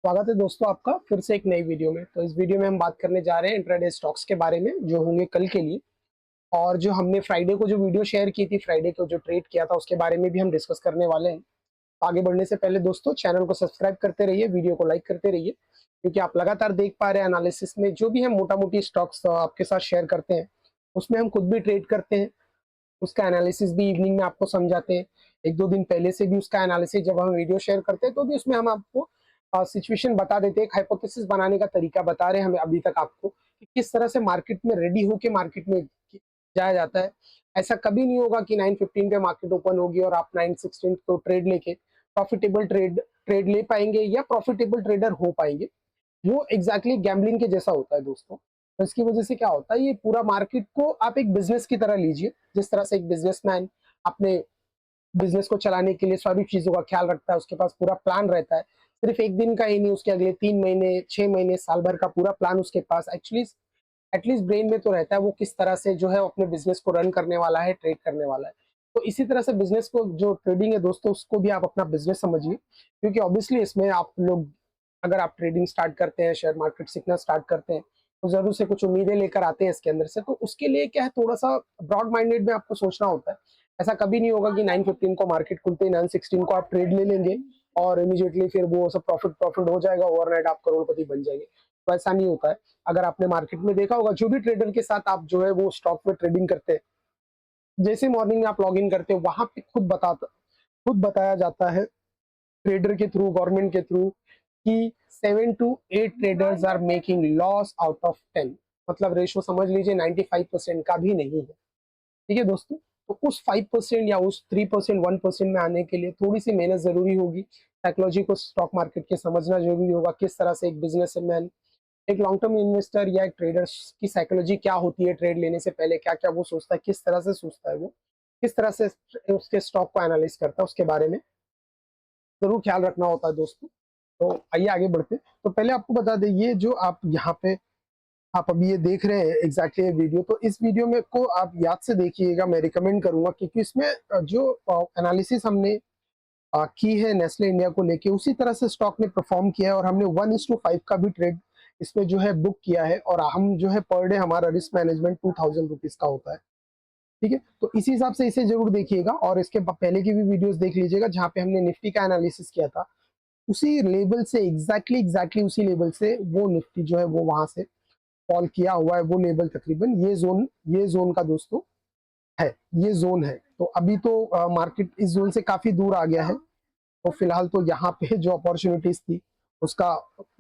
स्वागत है दोस्तों आपका फिर से एक नई वीडियो में। तो इस वीडियो में हम बात करने जा रहे हैं इंट्राडे स्टॉक्स के बारे में जो होंगे कल के लिए। और जो हमने फ्राइडे को जो वीडियो शेयर की थी, फ्राइडे को जो ट्रेड किया था उसके बारे में भी हम डिस्कस करने वाले हैं। आगे बढ़ने से पहले दोस्तों चैनल को सब्सक्राइब करते रहिए, वीडियो को लाइक करते रहिए, क्योंकि आप लगातार देख पा रहे हैं एनालिसिस में जो भी हम मोटा-मोटी स्टॉक्स आपके साथ शेयर करते हैं, उसमें हम खुद भी ट्रेड करते हैं। उसका एनालिसिस भी इवनिंग में आपको समझाते हैं। 1-2 दिन पहले से भी उसका एनालिसिस जब हम वीडियो शेयर करते हैं तो भी उसमें हम आपको सिचुएशन बता देते हैं, एक हाइपोथेसिस बनाने का तरीका बता रहे हैं हमें अभी तक आपको कि किस तरह से मार्केट में रेडी होके मार्केट में जाया जाता है। ऐसा कभी नहीं होगा कि 9:15 पे मार्केट ओपन होगी और आप 9:16 को ट्रेड लेके प्रॉफिटेबल ट्रेड ट्रेड ले पाएँगे या प्रॉफिटेबल ट्रेडर हो पाएँगे। वो एग्जैक्टली गैम्बलिंग के जैसा होता है दोस्तों। तो इसकी वजह से क्या होता है, ये पूरा मार्केट को आप एक बिजनेस की तरह लीजिए। जिस तरह से एक बिजनेसमैन अपने बिजनेस को चलाने के लिए सारी चीजों का ख्याल रखता है, उसके पास पूरा प्लान रहता है। सिर्फ एक दिन का ही नहीं, उसके अगले 3 महीने 6 महीने साल भर का पूरा प्लान उसके पास एटलीस्ट ब्रेन में तो रहता है। वो किस तरह से जो है अपने बिजनेस को रन करने वाला है, ट्रेड करने वाला है। तो इसी तरह से बिजनेस को, जो ट्रेडिंग है दोस्तों, उसको भी आप अपना बिजनेस समझिए, क्योंकि ऑब्वियसली इसमें आप लोग, अगर आप ट्रेडिंग स्टार्ट करते हैं, शेयर मार्केट सीखना स्टार्ट करते हैं, तो जरूर से कुछ उम्मीदें लेकर आते हैं इसके अंदर से। तो उसके लिए क्या है, थोड़ा सा ब्रॉड माइंडेड में आपको सोचना होता है। ऐसा कभी नहीं होगा कि 9:15 को मार्केट खुलते ही 9:16 को आप ट्रेड ले लेंगे और इमीडिएटली फिर वो सब प्रॉफिट प्रॉफिट हो जाएगा, ओवरनाइट आप करोड़पति बन जाएंगे। तो ऐसा नहीं होता है। अगर आपने मार्केट में देखा होगा, जो भी ट्रेडर के साथ आप जो है वो स्टॉक में ट्रेडिंग करते हैं, जैसे मॉर्निंग में आप लॉग इन करते हैं, वहां पे खुद बताया जाता है ट्रेडर के थ्रू, गवर्नमेंट के थ्रू, कि 7 to 8 traders are making loss out of 10। मतलब रेशो समझ लीजिए 95% का भी नहीं है। ठीक है दोस्तों। तो उस 5% या उस 3%, 1% में आने के लिए थोड़ी सी मेहनत जरूरी होगी। साइकोलॉजी को स्टॉक मार्केट के समझना जरूरी होगा, किस तरह से एक बिजनेसमैन, एक लॉन्ग टर्म इन्वेस्टर या एक ट्रेडर की साइकोलॉजी क्या होती है, ट्रेड लेने से पहले क्या क्या वो सोचता है, किस तरह से सोचता है वो, किस तरह से उसके स्टॉक को एनालाइज करता है, उसके बारे में जरूर ख्याल रखना होता है दोस्तों। तो आइए आगे बढ़ते हैं। तो पहले आपको बता दें, ये जो आप यहाँ पे आप अभी ये देख रहे हैं एग्जैक्टली ये वीडियो, तो इस वीडियो में को आप याद से देखिएगा, मैं रिकमेंड करूंगा, क्योंकि इसमें जो एनालिसिस हमने की है नेस्ले इंडिया को लेके, उसी तरह से स्टॉक ने परफॉर्म किया है। और हमने 1:5 का भी ट्रेड इसमें जो है बुक किया है, और हम जो है पर डे हमारा रिस्क मैनेजमेंट 2000 रुपीज का होता है। ठीक है, तो इसी हिसाब से इसे जरूर देखिएगा, और इसके पहले की भी वीडियोस देख लीजिएगा जहाँ पे हमने निफ्टी का एनालिसिस किया था। उसी लेवल से एग्जैक्टली उसी लेवल से वो निफ्टी जो है वो वहां से फॉल किया हुआ है। वो लेवल तकरीबन ये जोन का दोस्तों है, ये जोन है। तो अभी तो मार्केट इस जोन से काफी दूर आ गया है। तो फिलहाल तो यहाँ पे जो अपॉर्चुनिटीज थी उसका,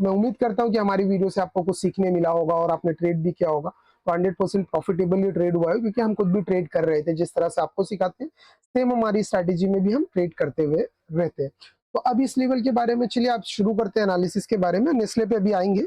मैं उम्मीद करता हूँ कि हमारी वीडियो से आपको कुछ सीखने मिला होगा और आपने ट्रेड भी किया होगा। तो 100% प्रॉफिटेबली ट्रेड हुआ है, क्योंकि हम खुद भी ट्रेड कर रहे थे। जिस तरह से आपको सिखाते हैं, सेम हमारी स्ट्रैटेजी में भी हम ट्रेड करते हुए रहते हैं। तो अब इस लेवल के बारे में चलिए आप शुरू करते हैं एनालिसिस के बारे में। नेस्ले पे अभी आएंगे,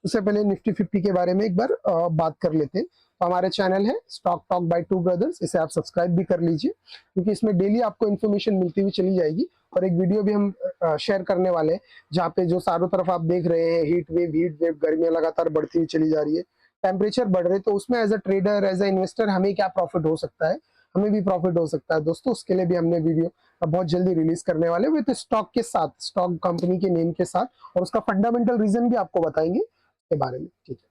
उससे पहले निफ्टी 50 के बारे में एक बार बात कर लेते हैं। तो हमारे चैनल है stock talk by two brothers, इसे आप सब्सक्राइब भी कर लीजिए, क्योंकि इसमें डेली आपको इन्फॉर्मेशन मिलती हुई चली जाएगी। और एक वीडियो भी हम शेयर करने वाले हैं, जहाँ पे जो चारों तरफ आप देख रहे हैं हीट वेव, गर्मियां लगातार बढ़ती हुई चली जा रही है, टेम्परेचर बढ़ रहे, तो उसमें as a trader, as a investor हमें क्या प्रॉफिट हो सकता है, हमें भी प्रॉफिट हो सकता है दोस्तों। उसके लिए भी हमने वीडियो बहुत जल्दी रिलीज करने वाले विद स्टॉक के साथ, स्टॉक कंपनी के नेम के साथ, और उसका फंडामेंटल रीजन भी आपको बताएंगे के बारे में। ठीक है,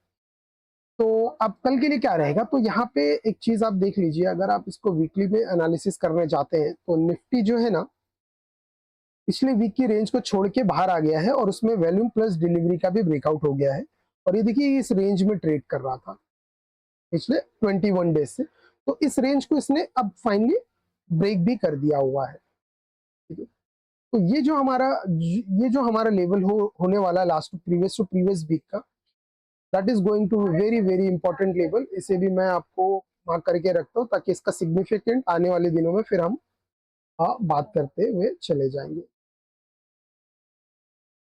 तो अब कल के लिए क्या रहेगा, तो यहाँ पे एक चीज आप देख लीजिए। अगर आप इसको वीकली में एनालिसिस करने जाते हैं, तो निफ्टी जो है ना, पिछले वीक की रेंज को छोड़ के बाहर आ गया है, और उसमें वॉल्यूम प्लस डिलीवरी का भी ब्रेकआउट हो गया है। और ये देखिए, इस रेंज में ट्रेड कर रहा था पिछले 21 डेज से। तो इस रेंज को इसने अब फाइनली ब्रेक भी कर दिया हुआ है। ठीक है, तो ये जो हमारा लेवल होने वाला लास्ट प्रीवियस वीक का, that is going to very very important level. इसे भी मैं आपको मार्क करके रखता हूँ, ताकि इसका सिग्निफिकेंट आने वाले दिनों में फिर हम बात करते हुए चले जाएंगे।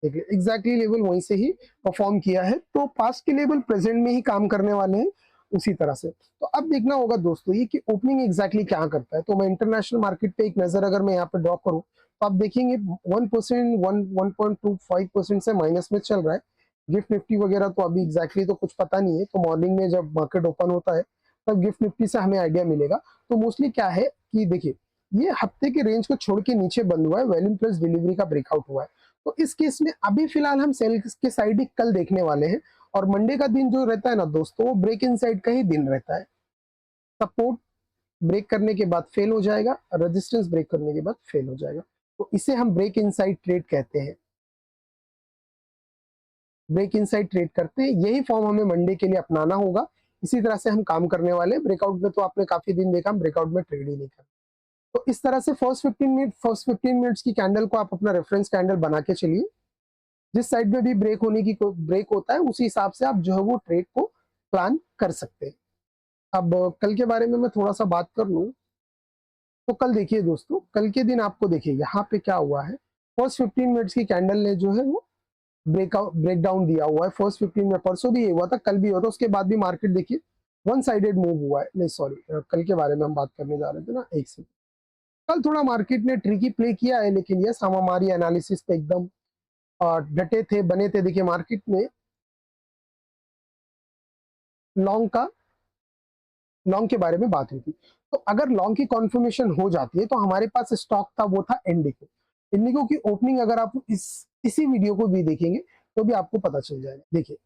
देखिए एग्जैक्टली लेवल वहीं से ही परफॉर्म किया है, तो पास्ट के लेवल प्रेजेंट में ही काम करने वाले हैं उसी तरह से। तो अब देखना होगा दोस्तों ये कि ओपनिंग एग्जैक्टली क्या करता है। तो मैं इंटरनेशनल मार्केट पे एक नजर अगर मैं यहाँ पे ड्रॉ करूँ, तो आप देखेंगे 1%, 1.25% से माइनस में चल रहा है। गिफ्ट निफ्टी वगैरह तो अभी एग्जैक्टली तो कुछ पता नहीं है, तो मॉर्निंग में जब मार्केट ओपन होता है तब गिफ्ट निफ्टी से हमें आइडिया मिलेगा। तो मोस्टली क्या है कि देखिए, ये हफ्ते के रेंज को छोड़ के नीचे बंद हुआ है, वॉल्यूम प्लस डिलीवरी का ब्रेकआउट हुआ है। तो इस केस में अभी फिलहाल हम सेल के साइड ही कल देखने वाले हैं, और मंडे का दिन जो रहता है ना दोस्तों, वो ब्रेक इन साइड का ही दिन रहता है। सपोर्ट ब्रेक करने के बाद फेल हो जाएगा, रेजिस्टेंस ब्रेक करने के बाद फेल हो जाएगा, तो इसे हम ब्रेक इन साइड ट्रेड कहते हैं। ब्रेक इन साइड ट्रेड करते हैं, यही फॉर्म हमें मंडे के लिए अपनाना होगा। इसी तरह से हम काम करने वाले हैं। ब्रेकआउट में तो आपने काफी दिन देखा हम ब्रेकआउट में ट्रेड ही नहीं कर, तो इस तरह से फर्स्ट 15 मिनट्स की कैंडल को आप अपना रेफरेंस कैंडल बना के चलिए। जिस साइड में भी ब्रेक होने की ब्रेक होता है उसी हिसाब से आप जो है वो ट्रेड को प्लान कर सकते हैं। अब कल के बारे में मैं थोड़ा सा बात कर लूं, तो कल देखिए दोस्तों, कल के दिन आपको देखिए यहाँ पे क्या हुआ है। फर्स्ट 15 मिनट्स की कैंडल ने जो है वो ब्रेक डाउन दिया हुआ है। फर्स्ट 15 में परसों भी ये हुआ था, कल भी हुआ था, उसके बाद भी मार्केट देखिए वन साइडेड मूव हुआ है। नहीं सॉरी, कल के बारे में हम बात करने जा रहे थे ना, एक सेकंड। कल थोड़ा मार्केट ने ट्रिकी प्ले किया है, लेकिन यस हम हमारी एनालिसिस पे एकदम डटे थे, बने थे। देखिए मार्केट में लॉन्ग के बारे में बात हुई थी, तो अगर लॉन्ग की कॉन्फर्मेशन हो जाती है तो हमारे पास स्टॉक था, वो था इंडिको। इंडिको की ओपनिंग अगर आप इसी वीडियो को भी देखेंगे तो भी आपको पता चल जाएगा। देखिए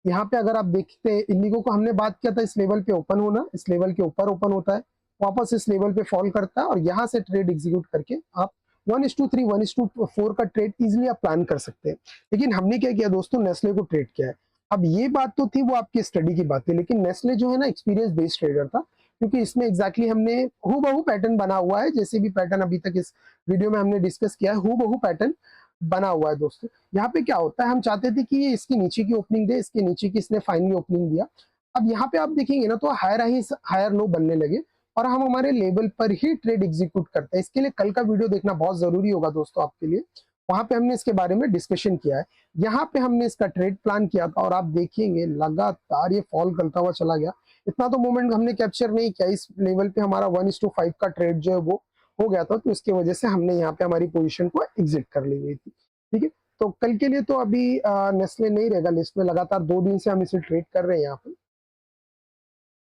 यहाँ पे अगर आप देखते हैं, इंडिगो को हमने बात किया था इस लेवल पे ओपन होना, इस लेवल के ऊपर ओपन होता है, वापस इस लेवल पे फॉल करता है, और यहाँ से ट्रेड एग्जीक्यूट करके आप 1:3 1:4 का ट्रेड इजिली आप प्लान कर सकते हैं। लेकिन हमने क्या किया दोस्तों, नेस्ले को ट्रेड किया है। अब ये बात तो थी वो आपकी स्टडी की बात थी, लेकिन नेस्ले जो है ना एक्सपीरियंस बेस्ड ट्रेडर था, क्योंकि इसमें एग्जैक्टली हमने हूबहू पैटर्न बना हुआ है, जैसे भी पैटर्न अभी तक इस वीडियो में हमने डिस्कस किया है, हूबहू पैटर्न बना हुआ है दोस्तों। यहाँ पे क्या होता है, हम चाहते थे कि ये इसकी नीचे की ओपनिंग दे, इसके नीचे की इसने फाइनली ओपनिंग दिया। अब यहाँ पे आप देखेंगे ना, तो हायर लो बनने लगे, और हम हमारे लेवल पर ही ट्रेड एग्जीक्यूट करते हैं। इसके लिए कल का वीडियो देखना बहुत जरूरी होगा दोस्तों आपके लिए, वहां पे हमने इसके बारे में डिस्कशन किया है। यहाँ पे हमने इसका ट्रेड प्लान किया था, और आप देखेंगे लगातार ये फॉल करता हुआ चला गया। इतना तो मोमेंट हमने कैप्चर नहीं किया, इस लेवल पे हमारा 1:5 का ट्रेड जो है वो हो गया था, तो इसकी वजह से हमने यहाँ पे हमारी पोजीशन को एग्जिट कर ली गई थी। ठीक है, तो कल के लिए तो अभी नेस्ले नहीं रहेगा लिस्ट में, लगातार 2 दिन से हम इसे ट्रेड कर रहे हैं यहाँ पे।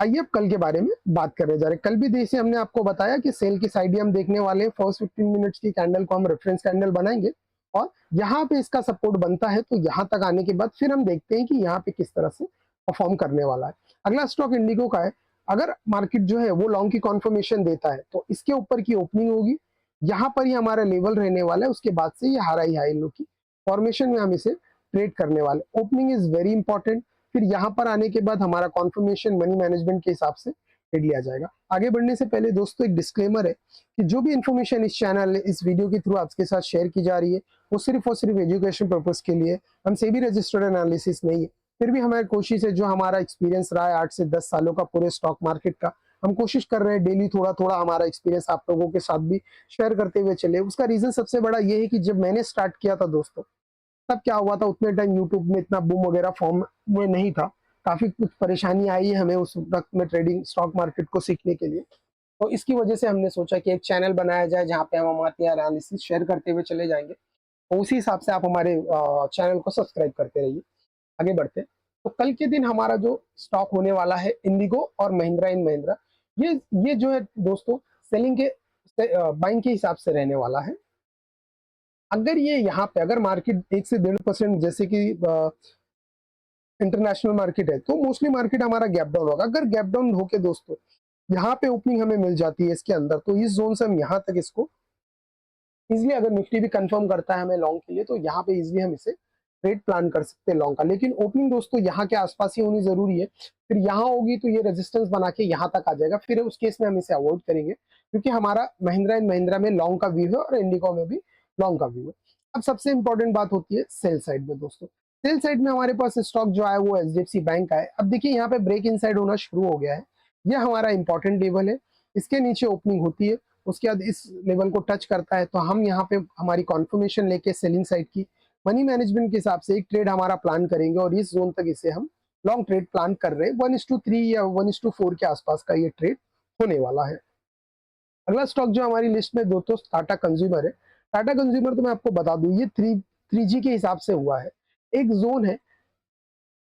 आइए अब कल के बारे में बात करने जा रहे हैं। कल भी जैसे हमने आपको बताया कि सेल की साइड हम देखने वाले हैं, फर्स्ट 15 मिनट्स की कैंडल को हम रेफरेंस कैंडल बनाएंगे, और यहाँ पे इसका सपोर्ट बनता है, तो यहाँ तक आने के बाद फिर हम देखते हैं कि यहाँ पे किस तरह से परफॉर्म करने वाला है। अगला स्टॉक इंडिगो का है। अगर मार्केट जो है वो लॉन्ग की कॉन्फर्मेशन देता है तो इसके ऊपर की ओपनिंग होगी, यहाँ पर ही हमारा लेवल रहने वाला है, उसके बाद से ये हाई लो की फॉर्मेशन में हम इसे ट्रेड करने वाले। Opening is very important. फिर यहाँ पर आने के बाद हमारा कॉन्फर्मेशन मनी मैनेजमेंट के हिसाब से ट्रेड लिया जाएगा। आगे बढ़ने से पहले दोस्तों एक डिस्क्लेमर है कि जो भी इंफॉर्मेशन इस चैनल इस वीडियो के थ्रू आपके साथ शेयर की जा रही है वो सिर्फ और सिर्फ एजुकेशन पर्पज के लिए, हम सेबी रजिस्टर्ड एनालिसिस नहीं है। फिर भी हमारी कोशिश है, जो हमारा एक्सपीरियंस रहा है 8 से 10 सालों का पूरे स्टॉक मार्केट का, हम कोशिश कर रहे हैं डेली थोड़ा थोड़ा हमारा एक्सपीरियंस आप लोगों के साथ भी शेयर करते हुए चले। उसका रीजन सबसे बड़ा ये है कि जब मैंने स्टार्ट किया था दोस्तों, तब क्या हुआ था, उतने टाइम यूट्यूब में इतना बूम वगैरह फॉर्म में नहीं था, काफी कुछ परेशानी आई है हमें उस वक्त में ट्रेडिंग स्टॉक मार्केट को सीखने के लिए। तो इसकी वजह से हमने सोचा कि एक चैनल बनाया जाए जहाँ पे हम हमारी एनालिसिस शेयर करते हुए चले जाएंगे, तो उसी हिसाब से आप हमारे चैनल को सब्सक्राइब करते रहिए। आगे बढ़ते हैं। तो कल के दिन हमारा जो स्टॉक होने वाला है इंडिगो और महिंद्रा एंड महिंद्रा, ये जो है दोस्तों सेलिंग के बाइंग के हिसाब से रहने वाला है। अगर ये यहाँ पे अगर मार्केट 1 से 1.5% जैसे कि इंटरनेशनल मार्केट है, तो मोस्टली मार्केट हमारा गैप डाउन होगा। अगर गैप डाउन होके दोस्तों यहाँ पे ओपनिंग हमें मिल जाती है इसके अंदर, तो इस जोन से हम यहाँ तक इसको इजिली, अगर निफ्टी भी कंफर्म करता है हमें लॉन्ग के लिए, तो यहाँ पे इजिली हम इसे ट्रेड प्लान कर सकते हैं लॉन्ग का। लेकिन ओपनिंग दोस्तों यहाँ के आसपास ही होनी जरूरी है, फिर यहाँ होगी तो ये रेजिस्टेंस बना के यहाँ तक आ जाएगा, फिर उस केस में हम इसे अवॉइड करेंगे, क्योंकि हमारा महिंद्रा एंड महिंद्रा में लॉन्ग का व्यू है और इंडिगो में भी लॉन्ग का व्यू है। अब सबसे इंपॉर्टेंट बात होती है सेल साइड में दोस्तों। सेल साइड में हमारे पास स्टॉक जो है वो एचडीएफसी बैंक का है। अब देखिए यहाँ पे ब्रेक इन साइड होना शुरू हो गया है, यह हमारा इंपॉर्टेंट लेवल है, इसके नीचे ओपनिंग होती है, उसके बाद इस लेवल को टच करता है, तो हम यहाँ पे हमारी कॉन्फर्मेशन लेके सेलिंग साइड की मनी मैनेजमेंट के हिसाब से एक ट्रेड हमारा प्लान करेंगे, और इस जोन तक इसे हम लॉन्ग ट्रेड प्लान कर रहे हैं। 1:3 या 1:4 के आसपास का ये ट्रेड होने वाला है। अगला स्टॉक जो हमारी लिस्ट में दोस्तों टाटा कंज्यूमर है। टाटा कंज्यूमर तो मैं आपको बता दूं, ये 3G के हिसाब से हुआ है। एक जोन है,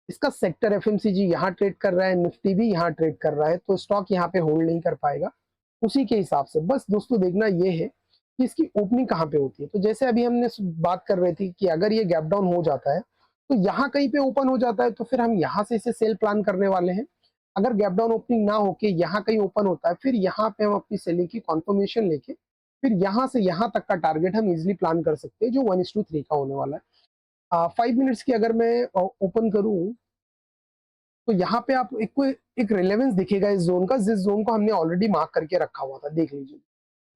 इसका सेक्टर एफएमसीजी यहाँ ट्रेड कर रहा है, निफ्टी भी यहाँ ट्रेड कर रहा है, तो स्टॉक यहाँ पे होल्ड नहीं कर पाएगा। उसी के हिसाब से बस दोस्तों देखना ये है कि इसकी ओपनिंग कहाँ पे होती है। तो जैसे अभी हमने बात कर रहे थे कि अगर ये गैप डाउन हो जाता है तो यहाँ कहीं पे ओपन हो जाता है तो फिर हम यहाँ से इसे सेल प्लान करने वाले हैं। अगर गैप डाउन ओपनिंग ना होके यहाँ कहीं ओपन होता है फिर यहाँ पे हम अपनी सेलिंग की कॉन्फर्मेशन लेके फिर यहाँ से यहाँ तक का टारगेट हम इजिली प्लान कर सकते हैं जो 1:3 का होने वाला है। 5 मिनट्स की अगर मैं ओपन करूँ तो यहाँ पे आप एक रिलेवेंस दिखेगा इस जोन का, जिस जोन को हमने ऑलरेडी मार्क करके रखा हुआ था, देख लीजिए।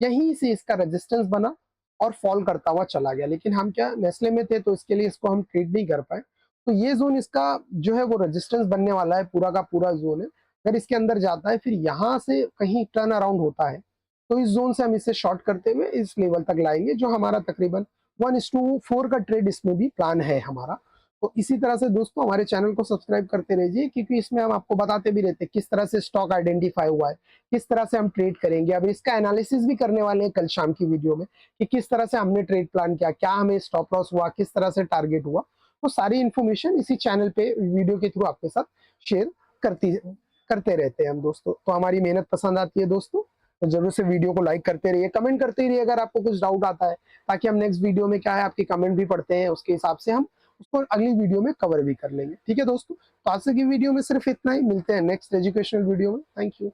यहीं से इसका रेजिस्टेंस बना और फॉल करता हुआ चला गया, लेकिन हम क्या नेस्ले में थे तो इसके लिए इसको हम ट्रेड नहीं कर पाए। तो ये जोन इसका जो है वो रेजिस्टेंस बनने वाला है, पूरा का पूरा जोन है। अगर इसके अंदर जाता है फिर यहाँ से कहीं टर्न अराउंड होता है तो इस जोन से हम इसे शॉर्ट करते हुए इस लेवल तक लाएंगे, जो हमारा तकरीबन 1:4 का ट्रेड इसमें भी प्लान है हमारा। तो इसी तरह से दोस्तों हमारे चैनल को सब्सक्राइब करते रहिए, क्योंकि इसमें हम आपको बताते भी रहते हैं किस तरह से स्टॉक आइडेंटिफाई हुआ है, किस तरह से हम ट्रेड करेंगे। अब इसका एनालिसिस भी करने वाले हैं कल शाम की वीडियो में कि किस तरह से हमने ट्रेड प्लान किया, क्या हमें स्टॉप लॉस हुआ, किस तरह से टारगेट हुआ। तो सारी इन्फॉर्मेशन इसी चैनल पे वीडियो के थ्रू आपके साथ शेयर करते रहते हैं हम दोस्तों। तो हमारी मेहनत पसंद आती है दोस्तों तो जरूर से वीडियो को लाइक करते रहिए, कमेंट करते रहिए अगर आपको कुछ डाउट आता है, ताकि हम नेक्स्ट वीडियो में क्या है आपके कमेंट भी पढ़ते हैं, उसके हिसाब से हम उसको अगली वीडियो में कवर भी कर लेंगे। ठीक है दोस्तों, तो आज से की वीडियो में सिर्फ इतना ही, मिलते हैं नेक्स्ट एजुकेशनल वीडियो में। Thank you.